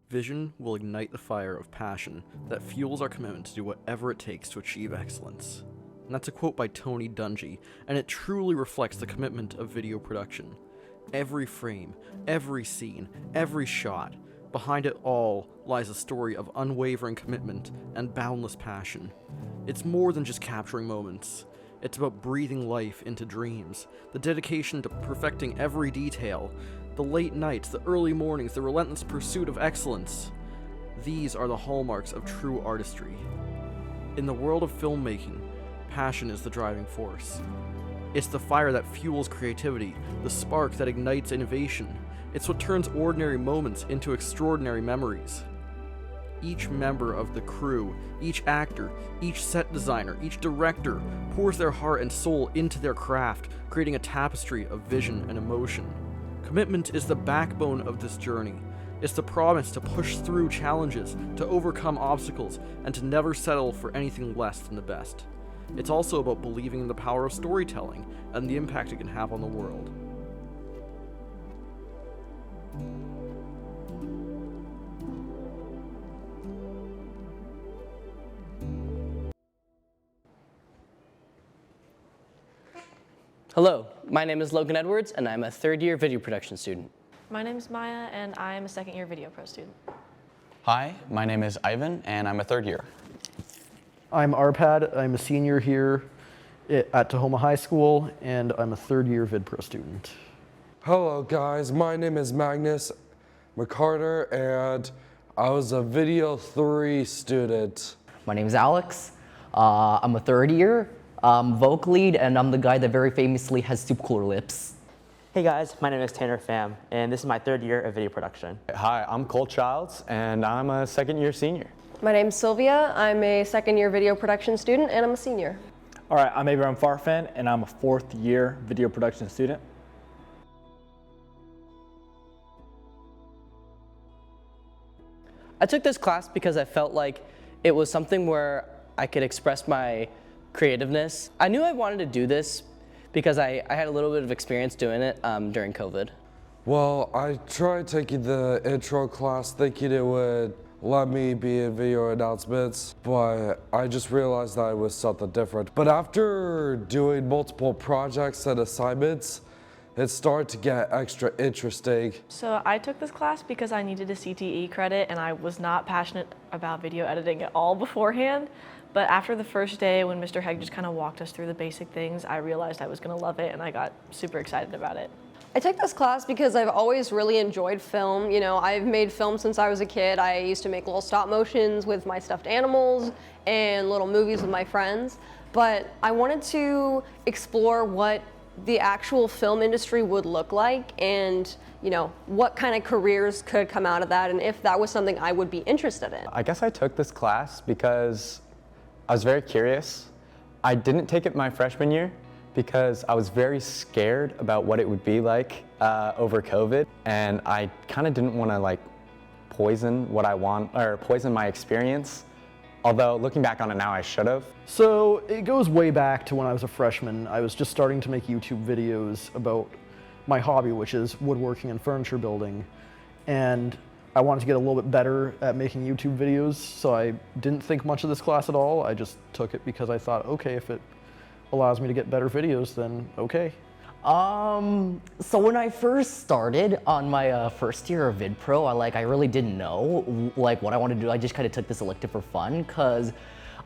Vision will ignite the fire of passion that fuels our commitment to do whatever it takes to achieve excellence. And that's a quote by Tony Dungy, and it truly reflects the commitment of video production. Every frame, every scene, every shot, behind it all lies a story of unwavering commitment and boundless passion. It's more than just capturing moments. It's about breathing life into dreams, the dedication to perfecting every detail, the late nights, the early mornings, the relentless pursuit of excellence. These are the hallmarks of true artistry. In the world of filmmaking, passion is the driving force. It's the fire that fuels creativity, the spark that ignites innovation. It's what turns ordinary moments into extraordinary memories. Each member of the crew, each actor, each set designer, each director pours their heart and soul into their craft, creating a tapestry of vision and emotion. Commitment is the backbone of this journey. It's the promise to push through challenges, to overcome obstacles, and to never settle for anything less than the best. It's also about believing in the power of storytelling and the impact it can have on the world. Hello, my name is Logan Edwards, and I'm a third-year video production student. My name is Maya, and I am a second-year Video Pro student. Hi, my name is Ivan, and I'm a third year. I'm Arpad. I'm a senior here at Tahoma High School, and I'm a third-year Vid Pro student. Hello guys, my name is Magnus McCarter, and I was a Video 3 student. My name is Alex. I'm a third year vocal lead, and I'm the guy that very famously has super cooler lips. Hey guys, my name is Tanner Pham, and this is my third year of video production. Hi, I'm Cole Childs, and I'm a second year senior. My name's Sylvia. I'm a second year video production student, and I'm a senior. All right, I'm Abraham Farfan, and I'm a fourth year video production student. I took this class because I felt like it was something where I could express my creativeness. I knew I wanted to do this because I had a little bit of experience doing it during COVID. Well, I tried taking the intro class thinking it would let me be in video announcements, but I just realized that it was something different. But after doing multiple projects and assignments, it started to get extra interesting. So I took this class because I needed a CTE credit, and I was not passionate about video editing at all beforehand. But after the first day, when Mr. Hegg just kind of walked us through the basic things, I realized I was going to love it, and I got super excited about it. I took this class because I've always really enjoyed film. You know, I've made film since I was a kid. I used to make little stop motions with my stuffed animals and little movies with my friends. But I wanted to explore what the actual film industry would look like, and you know, what kind of careers could come out of that, and if that was something I would be interested in. I guess I took this class because I was very curious. I didn't take it my freshman year because I was very scared about what it would be like over COVID, and I kind of didn't want to like poison what I want, or poison my experience. Although looking back on it now, I should have. So it goes way back to when I was a freshman. I was just starting to make YouTube videos about my hobby, which is woodworking and furniture building. And I wanted to get a little bit better at making YouTube videos, so I didn't think much of this class at all. I just took it because I thought, okay, if it allows me to get better videos, then okay. So when I first started on my first year of Vid Pro, I really didn't know like what I wanted to do. I just kind of took this elective for fun because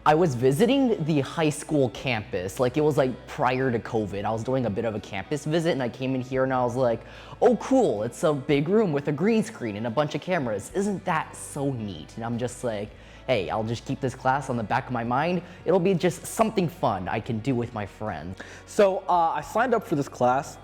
I was visiting the high school campus. Like, it was like prior to COVID. I was doing a bit of a campus visit, and I came in here and I was like, oh cool, it's a big room with a green screen and a bunch of cameras. Isn't that so neat? And I'm just like, hey, I'll just keep this class on the back of my mind. It'll be just something fun I can do with my friends. So I signed up for this class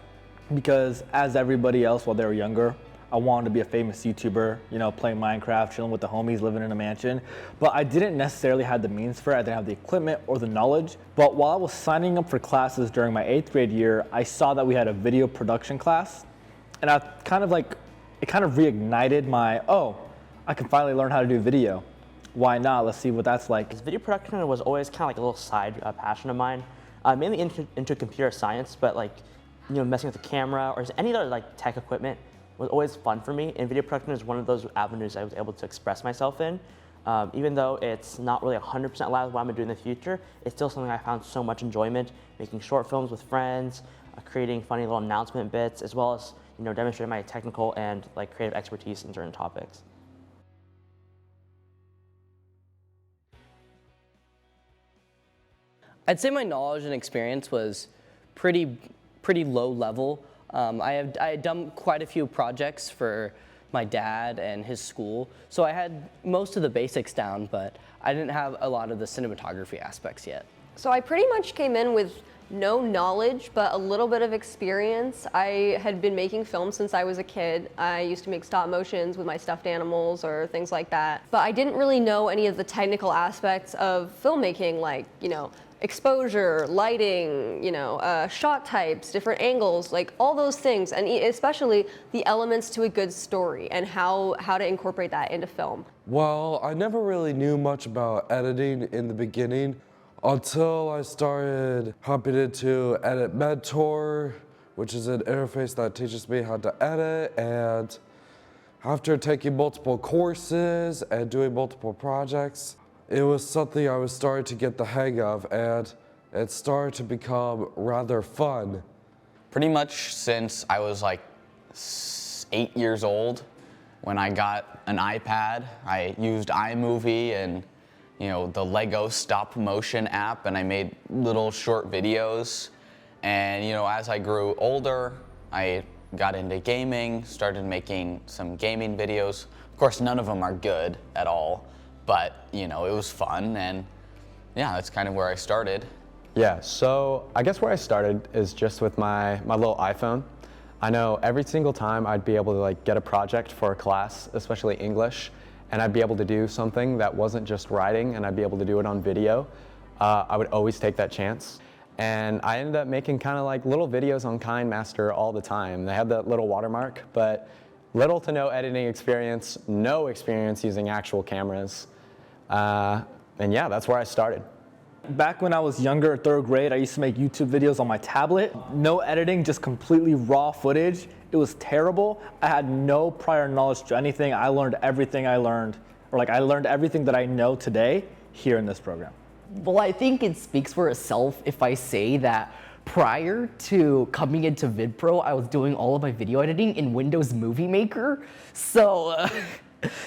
because, as everybody else while they were younger, I wanted to be a famous YouTuber, you know, playing Minecraft, chilling with the homies, living in a mansion. But I didn't necessarily have the means for it. I didn't have the equipment or the knowledge. But while I was signing up for classes during my 8th grade year, I saw that we had a video production class. And I kind of it kind of reignited my, oh, I can finally learn how to do video. Why not? Let's see what that's like. Video production was always kind of like a little side passion of mine, mainly into computer science, but like, you know, messing with the camera or any other like tech equipment was always fun for me, and video production is one of those avenues I was able to express myself in. Even though it's not really 100% aligned with what I'm going to do in the future, it's still something I found so much enjoyment, making short films with friends, creating funny little announcement bits, as well as demonstrating my technical and creative expertise in certain topics. I'd say my knowledge and experience was pretty low level. I had done quite a few projects for my dad and his school, so I had most of the basics down, but I didn't have a lot of the cinematography aspects yet. So I pretty much came in with no knowledge, but a little bit of experience. I had been making films since I was a kid. I used to make stop motions with my stuffed animals or things like that, but I didn't really know any of the technical aspects of filmmaking, like, exposure, lighting, shot types, different angles, all those things, and especially the elements to a good story and how to incorporate that into film. Well, I never really knew much about editing in the beginning until I started hopping into Edit Mentor, which is an interface that teaches me how to edit, and after taking multiple courses and doing multiple projects, it was something I was starting to get the hang of, and it started to become rather fun. Pretty much since I was 8 years old, when I got an iPad, I used iMovie and the Lego stop motion app, and I made little short videos. And as I grew older, I got into gaming, started making some gaming videos. Of course, none of them are good at all, but it was fun, and yeah, that's kind of where I started. Yeah, so I guess where I started is just with my little iPhone. I know every single time I'd be able to get a project for a class, especially English, and I'd be able to do something that wasn't just writing, and I'd be able to do it on video. I would always take that chance. And I ended up making kind of little videos on KineMaster all the time. They had that little watermark, but little to no editing experience, no experience using actual cameras. And yeah, that's where I started. Back when I was younger, 3rd grade, I used to make YouTube videos on my tablet. No editing, just completely raw footage. It was terrible. I had no prior knowledge to anything. I learned everything I learned, or I learned everything that I know today here in this program. Well, I think it speaks for itself if I say that prior to coming into Vid Pro, I was doing all of my video editing in Windows Movie Maker. So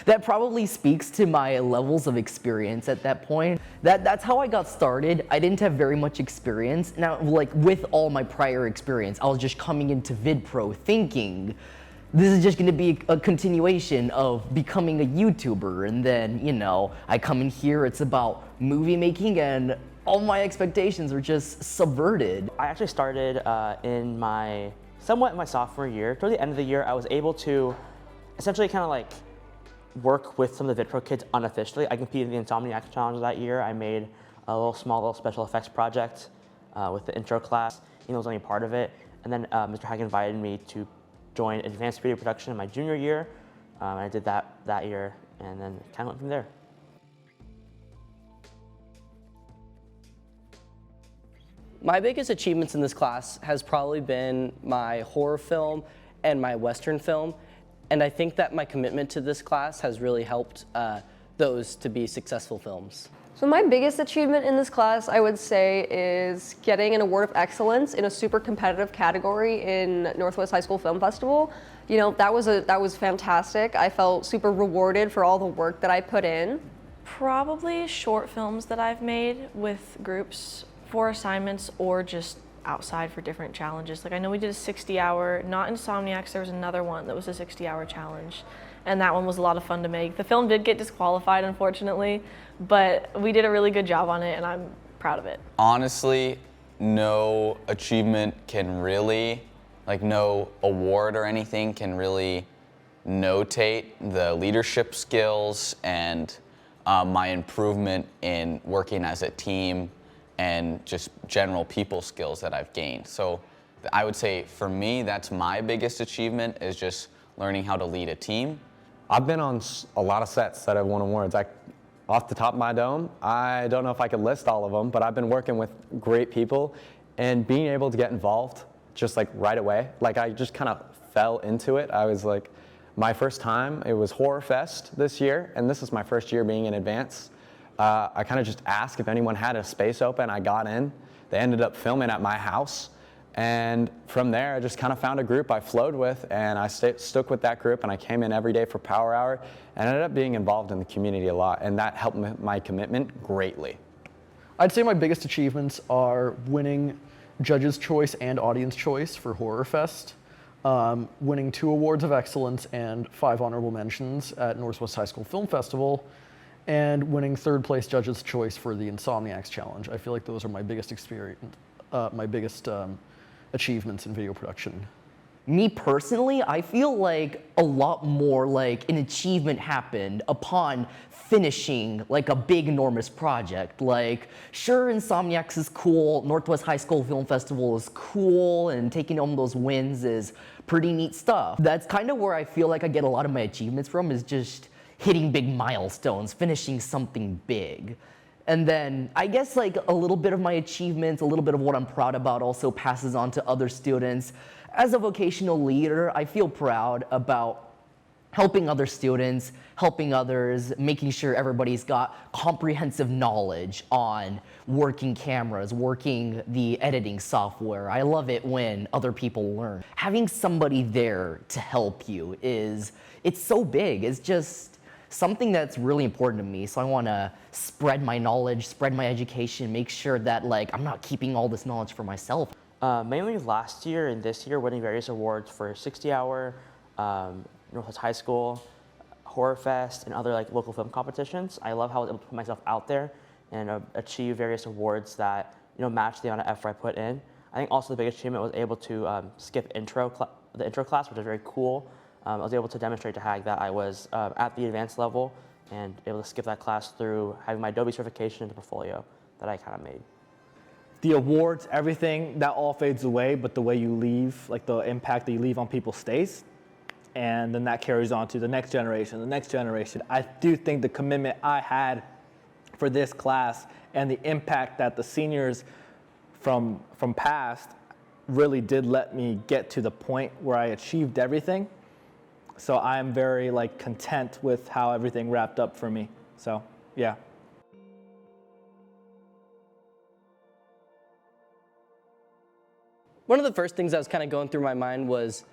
that probably speaks to my levels of experience at that point. That's how I got started. I didn't have very much experience. Now, with all my prior experience, I was just coming into Vid Pro thinking, this is just gonna be a continuation of becoming a YouTuber. And then, I come in here, it's about movie making, and all my expectations are just subverted. I actually started somewhat in my sophomore year. Toward the end of the year, I was able to essentially kind of work with some of the Vid Pro kids unofficially. I competed in the Insomniac Challenge that year. I made a small special effects project with the intro class. He was only part of it. And then Mr. Hack invited me to join advanced video production in my junior year. I did that year, and then kind of went from there. My biggest achievements in this class has probably been my horror film and my Western film. And I think that my commitment to this class has really helped those to be successful films. So my biggest achievement in this class, I would say, is getting an award of excellence in a super competitive category in Northwest High School Film Festival. That was fantastic. I felt super rewarded for all the work that I put in. Probably short films that I've made with groups for assignments or just outside for different challenges. I know we did a 60-hour, not Insomniacs, there was another one that was a 60-hour challenge, and that one was a lot of fun to make. The film did get disqualified, unfortunately, but we did a really good job on it, and I'm proud of it. Honestly, no achievement can really, no award or anything can really notate the leadership skills and my improvement in working as a team and just general people skills that I've gained. So I would say for me, that's my biggest achievement, is just learning how to lead a team. I've been on a lot of sets that have won awards. Off the top of my dome, I don't know if I could list all of them, but I've been working with great people and being able to get involved just right away. I just kind of fell into it. I was like, my first time, it was Horror Fest this year, and this is my first year being in advance. I kind of just asked if anyone had a space open. I got in. They ended up filming at my house. And from there, I just kind of found a group I flowed with, and I stuck with that group, and I came in every day for Power Hour, and ended up being involved in the community a lot, and that helped my commitment greatly. I'd say my biggest achievements are winning Judges' Choice and Audience Choice for Horror Fest, winning 2 awards of excellence and 5 honorable mentions at Northwest High School Film Festival, and winning 3rd place Judges' Choice for the Insomniacs Challenge. I feel like those are my biggest achievements in video production. Me personally, I feel like a lot more like an achievement happened upon finishing like a big enormous project. Like, sure, Insomniacs is cool, Northwest High School Film Festival is cool, and taking home those wins is pretty neat stuff. That's kind of where I feel like I get a lot of my achievements from, is just hitting big milestones, finishing something big. And then I guess like a little bit of my achievements, a little bit of what I'm proud about also passes on to other students. As a vocational leader, I feel proud about helping other students, helping others, making sure everybody's got comprehensive knowledge on working cameras, working the editing software. I love it when other people learn. Having somebody there to help you it's so big. It's just something that's really important to me. So I want to spread my knowledge, spread my education, make sure that like I'm not keeping all this knowledge for myself. Mainly last year and this year, winning various awards for 60-hour, Northwest High School, Horror Fest, and other like local film competitions. I love how I was able to put myself out there and achieve various awards that match the amount of effort I put in. I think also the biggest achievement was able to skip the intro class, which is very cool. I was able to demonstrate to HAG that I was at the advanced level and able to skip that class through having my Adobe certification and the portfolio that I kind of made. The awards, everything, that all fades away, but the way you leave, like the impact that you leave on people stays. And then that carries on to the next generation, the next generation. I do think the commitment I had for this class and the impact that the seniors from past really did let me get to the point where I achieved everything. So I'm very like content with how everything wrapped up for me. So yeah. One of the first things that was kind of going through my mind was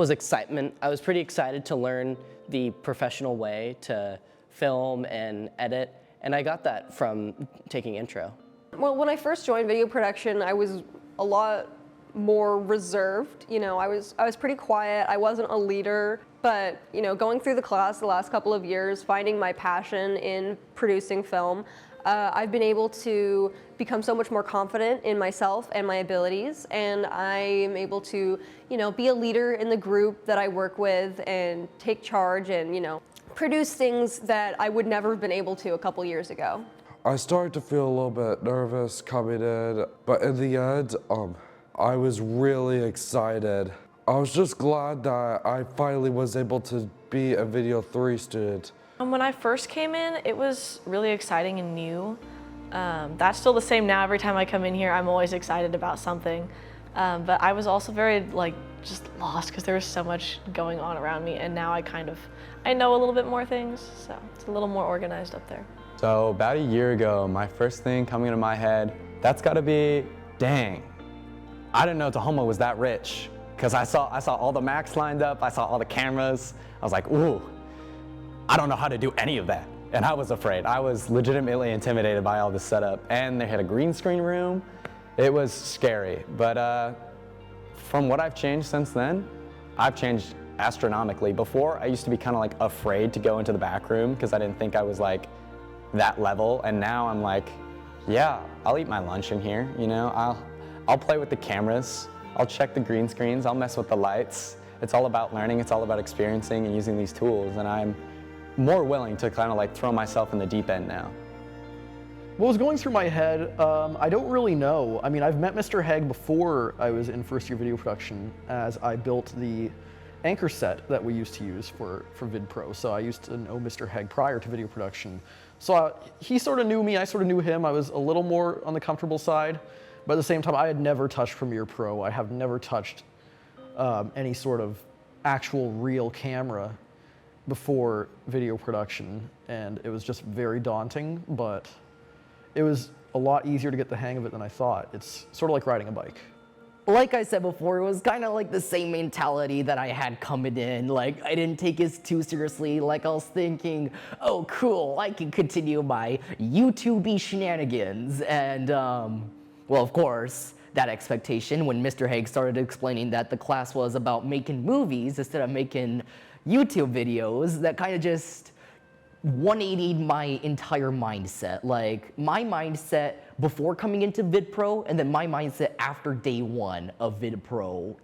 excitement. I was pretty excited to learn the professional way to film and edit, and I got that from taking intro. Well, when I first joined video production, I was a lot more reserved. I was pretty quiet. I wasn't a leader, but going through the class the last couple of years, finding my passion in producing film, I've been able to become so much more confident in myself and my abilities, and I am able to, be a leader in the group that I work with and take charge and, produce things that I would never have been able to a couple years ago. I started to feel a little bit nervous coming in, but in the end, I was really excited. I was just glad that I finally was able to be a Video 3 student. When I first came in, it was really exciting and new. That's still the same now. Every time I come in here, I'm always excited about something. But I was also very just lost because there was so much going on around me, and now I know a little bit more things, so it's a little more organized up there. So about a year ago, my first thing coming into my head, that's gotta be, dang, I didn't know Tahoma was that rich. Because I saw all the Macs lined up, I saw all the cameras, I was like, ooh, I don't know how to do any of that. And I was afraid. I was legitimately intimidated by all this setup. And they had a green screen room. It was scary. But from what I've changed since then, I've changed astronomically. Before, I used to be kind of like afraid to go into the back room because I didn't think I was like that level. And now I'm like, yeah, I'll eat my lunch in here. I'll play with the cameras. I'll check the green screens. I'll mess with the lights. It's all about learning. It's all about experiencing and using these tools. And I'm more willing to kind of like throw myself in the deep end now. What was going through my head, I don't really know. I mean, I've met Mr. Haig before I was in first year video production as I built the anchor set that we used to use for Vid Pro. So I used to know Mr. Haig prior to video production. So he sort of knew me, I sort of knew him. I was a little more on the comfortable side, but at the same time, I had never touched Premiere Pro. I have never touched any sort of actual real camera before video production, and it was just very daunting, but it was a lot easier to get the hang of it than I thought. It's sort of like riding a bike. Like I said before, it was kind of like the same mentality that I had coming in. Like, I didn't take it too seriously. Like, I was thinking, oh, cool, I can continue my YouTube shenanigans. And, well, of course, that expectation when Mr. Haig started explaining that the class was about making movies instead of making YouTube videos, that kind of just 180'd my entire mindset. Like, my mindset before coming into Vid Pro and then my mindset after day one of Vid Pro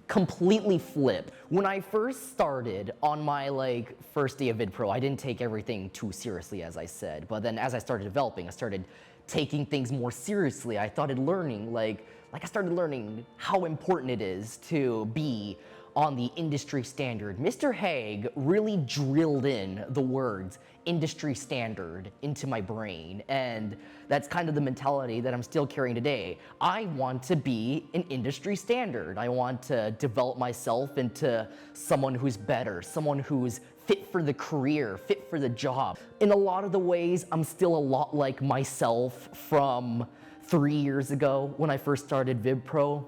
completely flipped. When I first started on my first day of Vid Pro, I didn't take everything too seriously, as I said. But then as I started developing, I started taking things more seriously. I started learning, I started learning how important it is to be on the industry standard. Mr. Haig really drilled in the words industry standard into my brain, and that's kind of the mentality that I'm still carrying today. I want to be an industry standard. I want to develop myself into someone who's better, someone who's fit for the career, fit for the job. In a lot of the ways, I'm still a lot like myself from 3 years ago when I first started Vid Pro,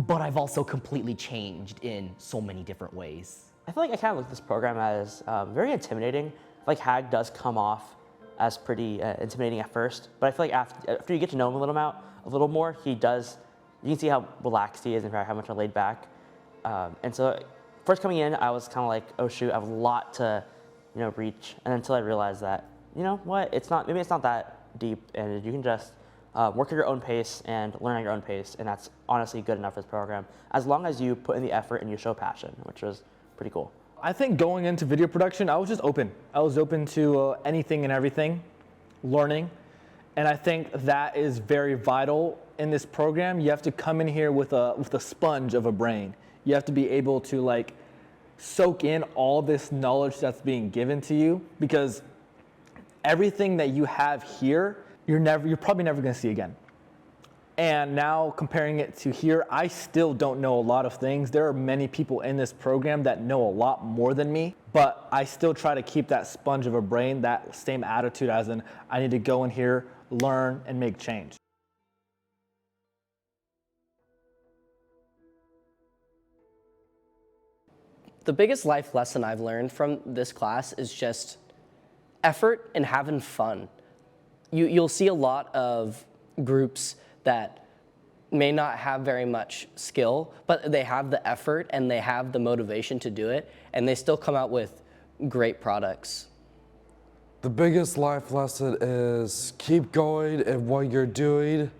but I've also completely changed in so many different ways. I feel like I kind of look at this program as very intimidating. Like Hag does come off as pretty intimidating at first, but I feel like after you get to know him a little more, you can see how relaxed he is and how much laid back. And so first coming in, I was kind of like, oh shoot, I have a lot to, reach. And until I realized that, maybe it's not that deep, and you can just work at your own pace and learn at your own pace, and that's honestly good enough for this program, as long as you put in the effort and you show passion, which was pretty cool. I think going into video production, I was just open. I was open to anything and everything, learning, and I think that is very vital in this program. You have to come in here with a sponge of a brain. You have to be able to soak in all this knowledge that's being given to you, because everything that you have here, you're probably never going to see again. And now comparing it to here, I still don't know a lot of things. There are many people in this program that know a lot more than me, but I still try to keep that sponge of a brain, that same attitude as in, I need to go in here, learn, and make change. The biggest life lesson I've learned from this class is just effort and having fun. You'll see a lot of groups that may not have very much skill, but they have the effort and they have the motivation to do it, and they still come out with great products. The biggest life lesson is keep going in what you're doing,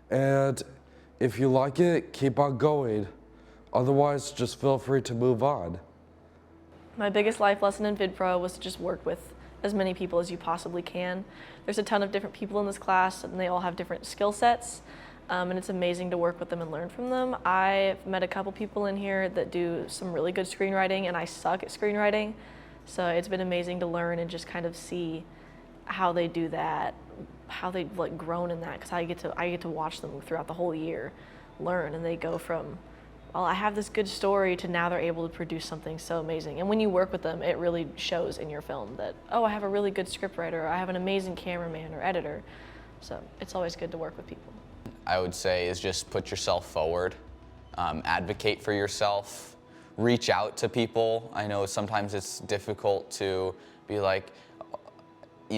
and if you like it, keep on going. Otherwise, just feel free to move on. My biggest life lesson in Vid Pro was to just work with as many people as you possibly can. There's a ton of different people in this class, and they all have different skill sets, and it's amazing to work with them and learn from them. I've met a couple people in here that do some really good screenwriting, and I suck at screenwriting, so it's been amazing to learn and just kind of see how they do that, how they've grown in that, because I get to watch them throughout the whole year learn, and they go from, well, I have this good story, to now they're able to produce something so amazing. And when you work with them, it really shows in your film that, oh, I have a really good scriptwriter, or I have an amazing cameraman or editor. So it's always good to work with people. I would say is just put yourself forward, advocate for yourself, reach out to people. I know sometimes it's difficult to be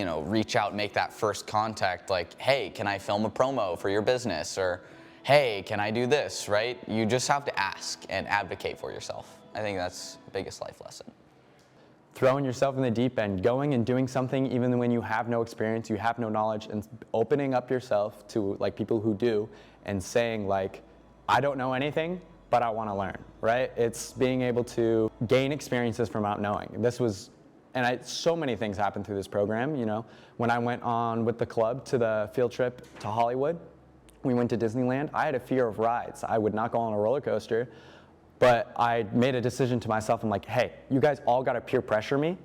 reach out, make that first contact, hey, can I film a promo for your business? Or, hey, can I do this, right? You just have to ask and advocate for yourself. I think that's the biggest life lesson. Throwing yourself in the deep end, going and doing something even when you have no experience, you have no knowledge, and opening up yourself to people who do, and saying I don't know anything, but I want to learn, right? It's being able to gain experiences from not knowing. So many things happened through this program, When I went on with the club to the field trip to Hollywood, we went to Disneyland. I had a fear of rides. I would not go on a roller coaster, but I made a decision to myself. I'm like, hey, you guys all got to peer pressure me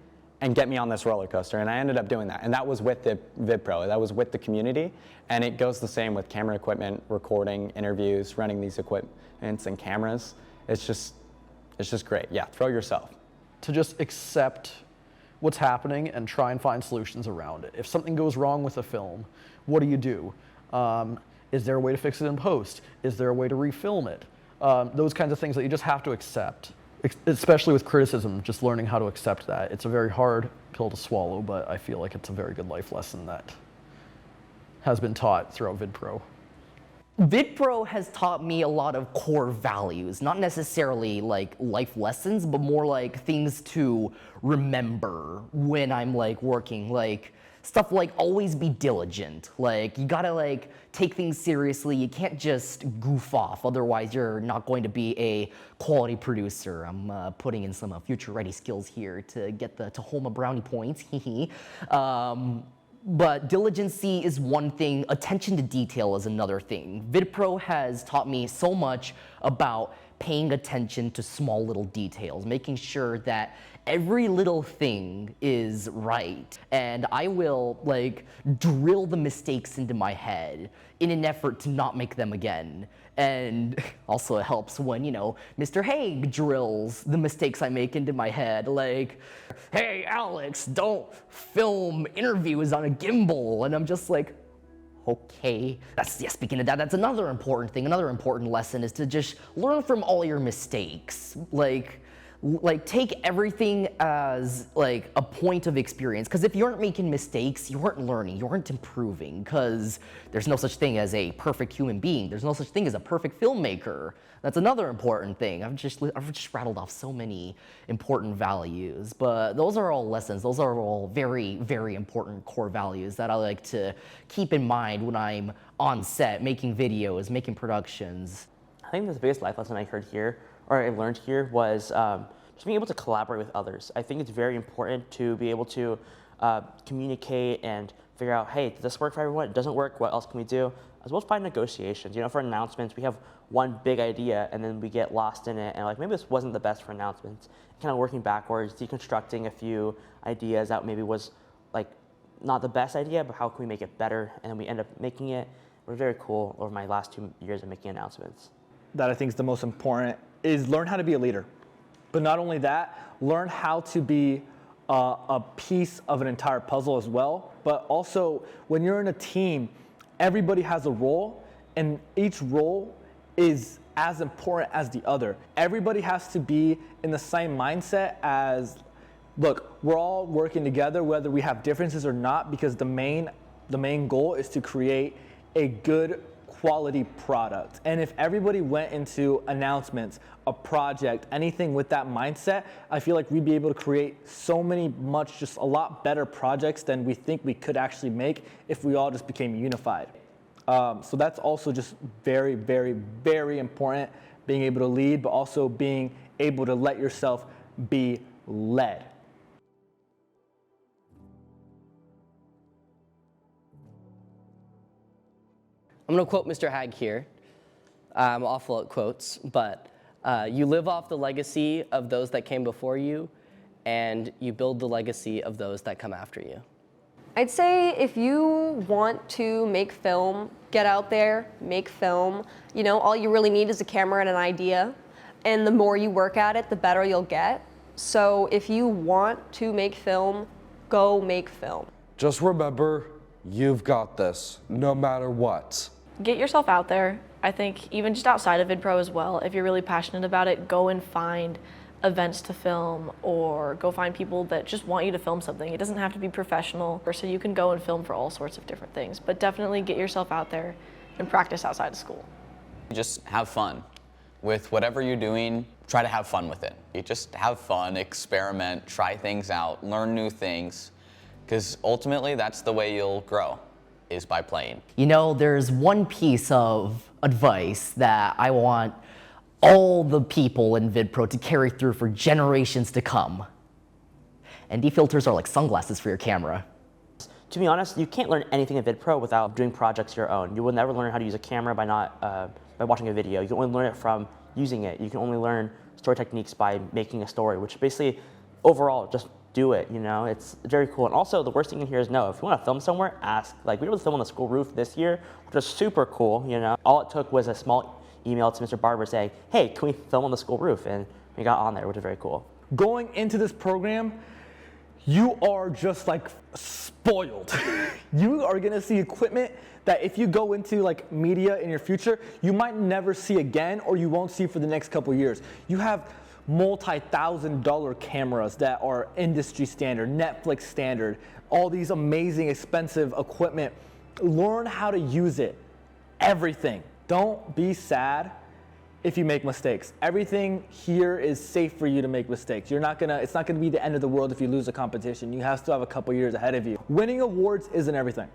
and get me on this roller coaster. And I ended up doing that. And that was with the Vid Pro. That was with the community. And it goes the same with camera equipment, recording, interviews, running these equipments and cameras. It's just It's just great. Yeah, throw yourself. To just accept what's happening and try and find solutions around it. If something goes wrong with a film, what do? Is there a way to fix it in post? Is there a way to refilm it? Those kinds of things that you just have to accept, especially with criticism, just learning how to accept that. It's a very hard pill to swallow, but I feel like it's a very good life lesson that has been taught throughout Vid Pro. Vid Pro has taught me a lot of core values, not necessarily like life lessons, but more like things to remember when I'm like working, like stuff like always be diligent. Like you gotta like take things seriously. You can't just goof off, otherwise you're not going to be a quality producer. I'm putting in some future ready skills here to get the Tahoma brownie points. But diligency is one thing, attention to detail is another thing. Vid Pro has taught me so much about paying attention to small little details, making sure that every little thing is right. And I will like drill the mistakes into my head in an effort to not make them again. And also it helps when, you know, Mr. Haig drills the mistakes I make into my head, like, hey, Alex, don't film interviews on a gimbal. And I'm just like, okay. Speaking of that, that's another important thing. Another important lesson is to just learn from all your mistakes. Like take everything as like a point of experience, because if you aren't making mistakes, you aren't learning, you aren't improving, because there's no such thing as a perfect human being. There's no such thing as a perfect filmmaker. That's another important thing. I've just rattled off so many important values, but those are all lessons. Those are all very, very important core values that I like to keep in mind when I'm on set, making videos, making productions. I think the biggest life lesson I heard here, or I learned here, was just being able to collaborate with others. I think it's very important to be able to communicate and figure out, hey, does this work for everyone? It doesn't work, what else can we do? As well as find negotiations. You know, for announcements, we have one big idea and then we get lost in it and like, maybe this wasn't the best for announcements. Kind of working backwards, deconstructing a few ideas that maybe was like not the best idea, but how can we make it better? And then we end up making it. It was very cool over my last 2 years of making announcements. That I think is the most important is learn how to be a leader. But not only that, learn how to be a piece of an entire puzzle as well. But also, when you're in a team, everybody has a role, and each role is as important as the other. Everybody has to be in the same mindset as, look, we're all working together, whether we have differences or not, because the main goal is to create a good quality product. And if everybody went into announcements, a project, anything with that mindset, I feel like we'd be able to create just a lot better projects than we think we could actually make if we all just became unified. So that's also just very, very, very important, being able to lead, but also being able to let yourself be led. I'm gonna quote Mr. Haig here. I'm awful at quotes, but you live off the legacy of those that came before you, and you build the legacy of those that come after you. I'd say if you want to make film, get out there, make film. You know, all you really need is a camera and an idea. And the more you work at it, the better you'll get. So if you want to make film, go make film. Just remember, you've got this, no matter what. Get yourself out there. I think even just outside of Vid Pro as well, if you're really passionate about it, go and find events to film, or go find people that just want you to film something. It doesn't have to be professional, so you can go and film for all sorts of different things, but definitely get yourself out there and practice outside of school. Just have fun. With whatever you're doing, try to have fun with it. You just have fun, experiment, try things out, learn new things, because ultimately that's the way you'll grow, is by playing. You know, there's one piece of advice that I want all the people in Vid Pro to carry through for generations to come. ND filters are like sunglasses for your camera. To be honest, you can't learn anything in Vid Pro without doing projects your own. You will never learn how to use a camera by watching a video. You can only learn it from using it. You can only learn story techniques by making a story, which basically, overall, just do it, you know? It's very cool. And also, the worst thing in here is no. If you want to film somewhere, ask. Like, we were able to film on the school roof this year, which was super cool, you know? All it took was a small email to Mr. Barber saying, hey, can we film on the school roof? And we got on there, which is very cool. Going into this program, you are just like spoiled. You are gonna see equipment that if you go into like media in your future, you might never see again, or you won't see for the next couple years. You have multi-$1,000 cameras that are industry standard, Netflix standard, all these amazing expensive equipment. Learn how to use it, everything. Don't be sad if you make mistakes. Everything here is safe for you to make mistakes. It's not gonna be the end of the world if you lose a competition. You still have a couple years ahead of you. Winning awards isn't everything.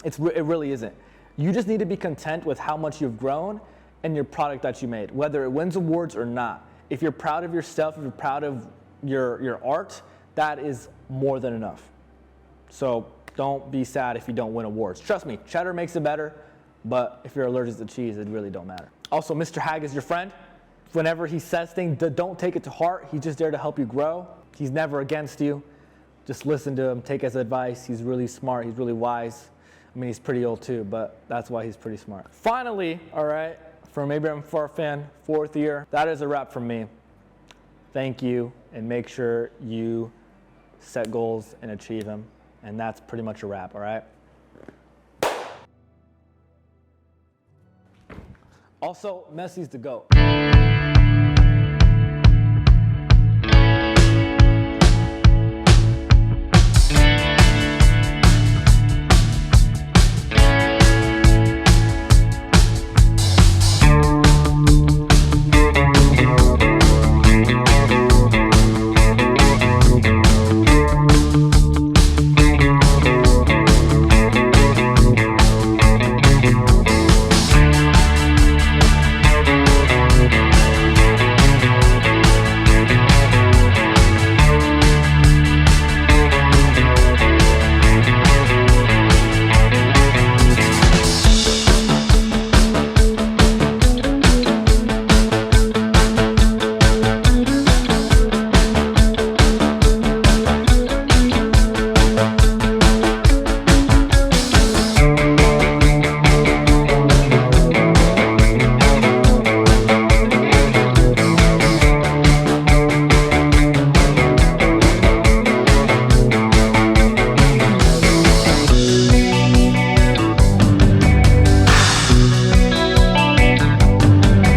It really isn't. You just need to be content with how much you've grown and your product that you made, whether it wins awards or not. If you're proud of yourself, if you're proud of your art, that is more than enough. So don't be sad if you don't win awards. Trust me, cheddar makes it better, but if you're allergic to cheese, it really don't matter. Also, Mr. Hag is your friend. Whenever he says things, don't take it to heart. He's just there to help you grow. He's never against you. Just listen to him, take his advice. He's really smart, he's really wise. I mean, he's pretty old too, but that's why he's pretty smart. Finally, all right, from Abraham Farfan, 4th year, that is a wrap from me. Thank you, and make sure you set goals and achieve them. And that's pretty much a wrap, all right? Also, Messi's the GOAT.